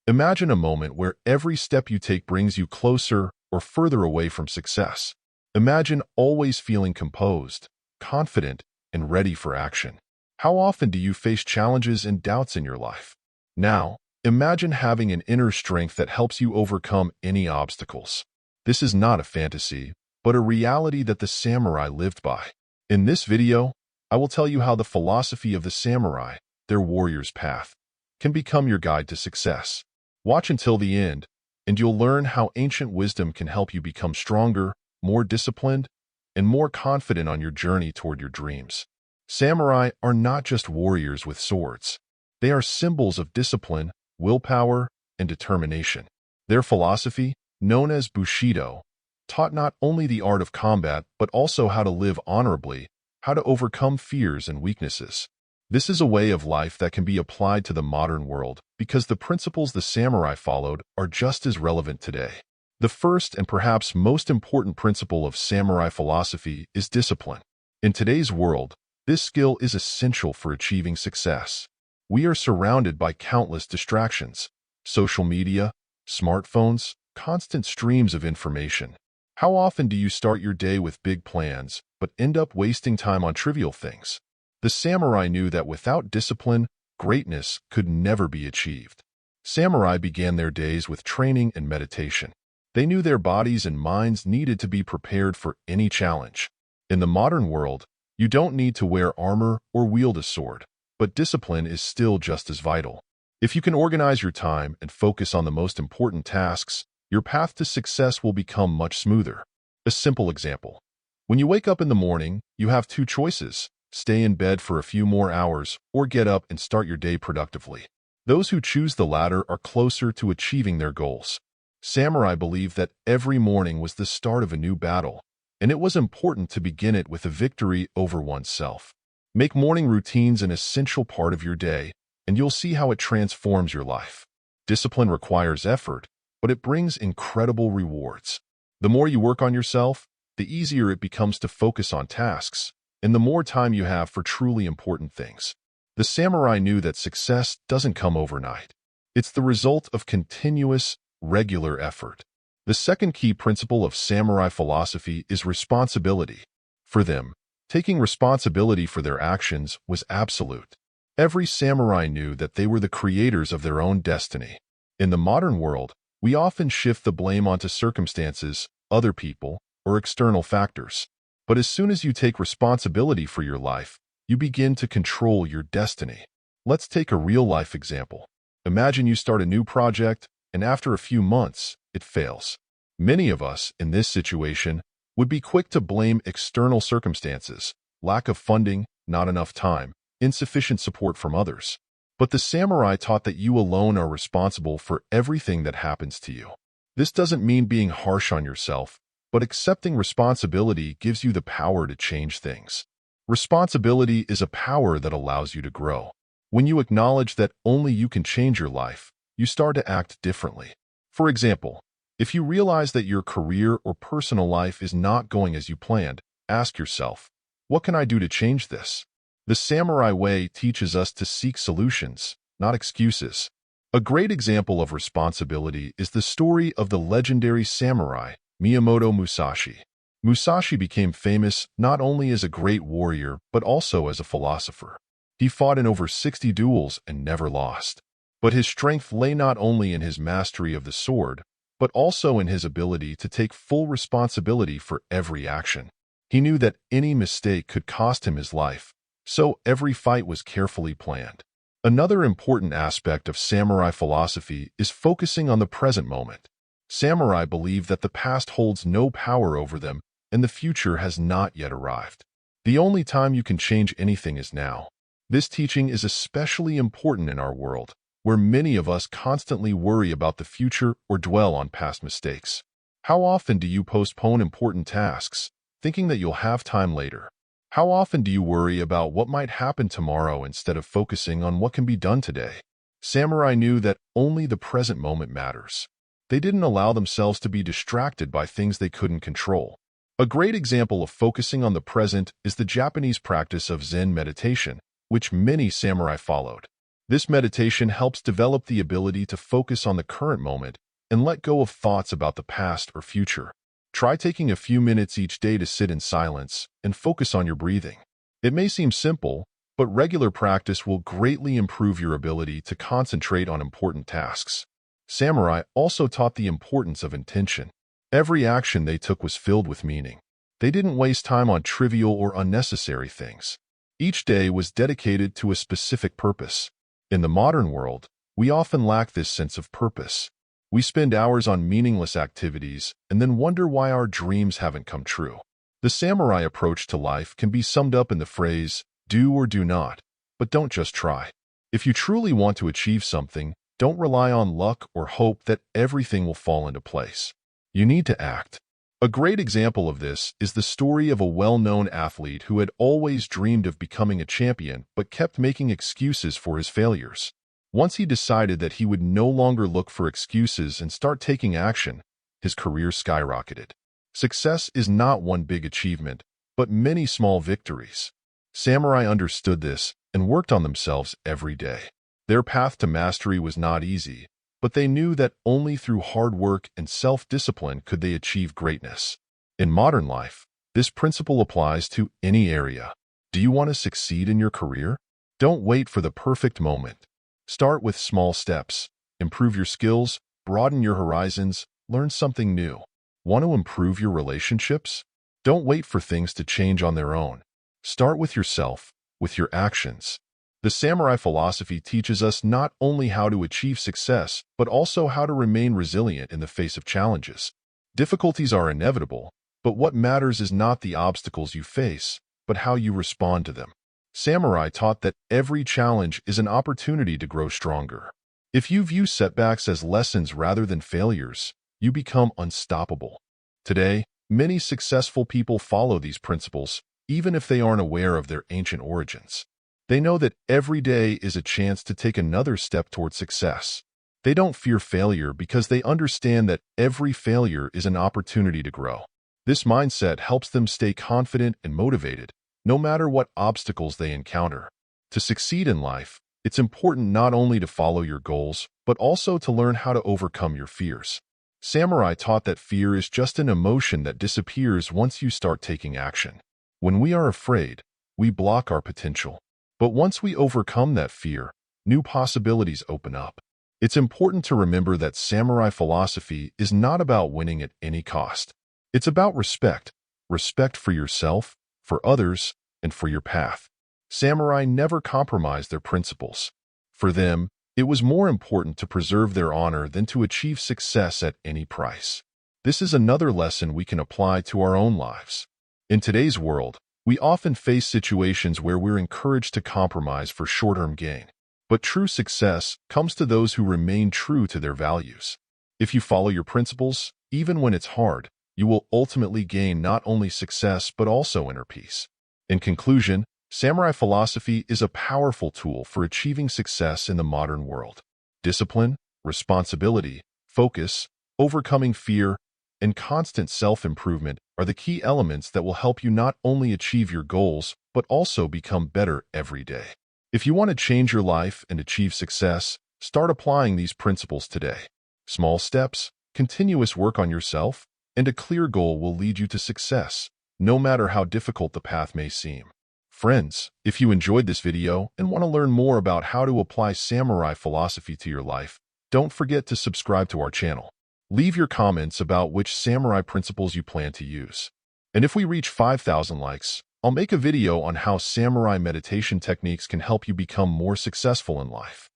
Imagine a moment where every step you take brings you closer or further away from success. Imagine always feeling composed, confident, and ready for action. How often do you face challenges and doubts in your life? Now, imagine having an inner strength that helps you overcome any obstacles. This is not a fantasy, but a reality that the samurai lived by. In this video, I will tell you how the philosophy of the samurai, their warrior's path, can become your guide to success. Watch until the end, and you'll learn how ancient wisdom can help you become stronger, more disciplined, and more confident on your journey toward your dreams. Samurai are not just warriors with swords. They are symbols of discipline, willpower, and determination. Their philosophy, known as Bushido, taught not only the art of combat but also how to live honorably, how to overcome fears and weaknesses. This is a way of life that can be applied to the modern world because the principles the samurai followed are just as relevant today. The first and perhaps most important principle of samurai philosophy is discipline. In today's world, this skill is essential for achieving success. We are surrounded by countless distractions: social media, smartphones, constant streams of information. How often do you start your day with big plans, but end up wasting time on trivial things? The samurai knew that without discipline, greatness could never be achieved. Samurai began their days with training and meditation. They knew their bodies and minds needed to be prepared for any challenge. In the modern world, you don't need to wear armor or wield a sword, but discipline is still just as vital. If you can organize your time and focus on the most important tasks, your path to success will become much smoother. A simple example. When you wake up in the morning, you have two choices: stay in bed for a few more hours or get up and start your day productively. Those who choose the latter are closer to achieving their goals. Samurai believed that every morning was the start of a new battle, and it was important to begin it with a victory over oneself. Make morning routines an essential part of your day, and you'll see how it transforms your life. Discipline requires effort, but it brings incredible rewards. The more you work on yourself, the easier it becomes to focus on tasks, and the more time you have for truly important things. The samurai knew that success doesn't come overnight. It's the result of continuous, regular effort. The second key principle of samurai philosophy is responsibility. For them, taking responsibility for their actions was absolute. Every samurai knew that they were the creators of their own destiny. In the modern world, we often shift the blame onto circumstances, other people, or external factors. But as soon as you take responsibility for your life, you begin to control your destiny. Let's take a real-life example. Imagine you start a new project, and after a few months, it fails. Many of us, in this situation, would be quick to blame external circumstances: lack of funding, not enough time, insufficient support from others. But the samurai taught that you alone are responsible for everything that happens to you. This doesn't mean being harsh on yourself, but accepting responsibility gives you the power to change things. Responsibility is a power that allows you to grow. When you acknowledge that only you can change your life, you start to act differently. For example, if you realize that your career or personal life is not going as you planned, ask yourself, what can I do to change this? The samurai way teaches us to seek solutions, not excuses. A great example of responsibility is the story of the legendary samurai, Miyamoto Musashi. Musashi became famous not only as a great warrior but also as a philosopher. He fought in over 60 duels and never lost. But his strength lay not only in his mastery of the sword, but also in his ability to take full responsibility for every action. He knew that any mistake could cost him his life, so every fight was carefully planned. Another important aspect of samurai philosophy is focusing on the present moment. Samurai believe that the past holds no power over them and the future has not yet arrived. The only time you can change anything is now. This teaching is especially important in our world, where many of us constantly worry about the future or dwell on past mistakes. How often do you postpone important tasks, thinking that you'll have time later? How often do you worry about what might happen tomorrow instead of focusing on what can be done today? Samurai knew that only the present moment matters. They didn't allow themselves to be distracted by things they couldn't control. A great example of focusing on the present is the Japanese practice of Zen meditation, which many samurai followed. This meditation helps develop the ability to focus on the current moment and let go of thoughts about the past or future. Try taking a few minutes each day to sit in silence and focus on your breathing. It may seem simple, but regular practice will greatly improve your ability to concentrate on important tasks. Samurai also taught the importance of intention. Every action they took was filled with meaning. They didn't waste time on trivial or unnecessary things. Each day was dedicated to a specific purpose. In the modern world, we often lack this sense of purpose. We spend hours on meaningless activities and then wonder why our dreams haven't come true. The samurai approach to life can be summed up in the phrase, do or do not, but don't just try. If you truly want to achieve something, don't rely on luck or hope that everything will fall into place. You need to act. A great example of this is the story of a well-known athlete who had always dreamed of becoming a champion but kept making excuses for his failures. Once he decided that he would no longer look for excuses and start taking action, his career skyrocketed. Success is not one big achievement, but many small victories. Samurai understood this and worked on themselves every day. Their path to mastery was not easy, but they knew that only through hard work and self-discipline could they achieve greatness. In modern life, this principle applies to any area. Do you want to succeed in your career? Don't wait for the perfect moment. Start with small steps. Improve your skills, broaden your horizons, learn something new. Want to improve your relationships? Don't wait for things to change on their own. Start with yourself, with your actions. The samurai philosophy teaches us not only how to achieve success, but also how to remain resilient in the face of challenges. Difficulties are inevitable, but what matters is not the obstacles you face, but how you respond to them. Samurai taught that every challenge is an opportunity to grow stronger. If you view setbacks as lessons rather than failures, you become unstoppable. Today, many successful people follow these principles, even if they aren't aware of their ancient origins. They know that every day is a chance to take another step toward success. They don't fear failure because they understand that every failure is an opportunity to grow. This mindset helps them stay confident and motivated, no matter what obstacles they encounter. To succeed in life, it's important not only to follow your goals, but also to learn how to overcome your fears. Samurai taught that fear is just an emotion that disappears once you start taking action. When we are afraid, we block our potential. But once we overcome that fear, new possibilities open up. It's important to remember that samurai philosophy is not about winning at any cost. It's about respect. Respect for yourself, for others, and for your path. Samurai never compromised their principles. For them, it was more important to preserve their honor than to achieve success at any price. This is another lesson we can apply to our own lives. In today's world, we often face situations where we're encouraged to compromise for short-term gain. But true success comes to those who remain true to their values. If you follow your principles, even when it's hard, you will ultimately gain not only success but also inner peace. In conclusion, samurai philosophy is a powerful tool for achieving success in the modern world. Discipline, responsibility, focus, overcoming fear, and constant self-improvement are the key elements that will help you not only achieve your goals, but also become better every day. If you want to change your life and achieve success, start applying these principles today. Small steps, continuous work on yourself, and a clear goal will lead you to success, no matter how difficult the path may seem. Friends, if you enjoyed this video and want to learn more about how to apply samurai philosophy to your life, don't forget to subscribe to our channel. Leave your comments about which samurai principles you plan to use. And if we reach 5,000 likes, I'll make a video on how samurai meditation techniques can help you become more successful in life.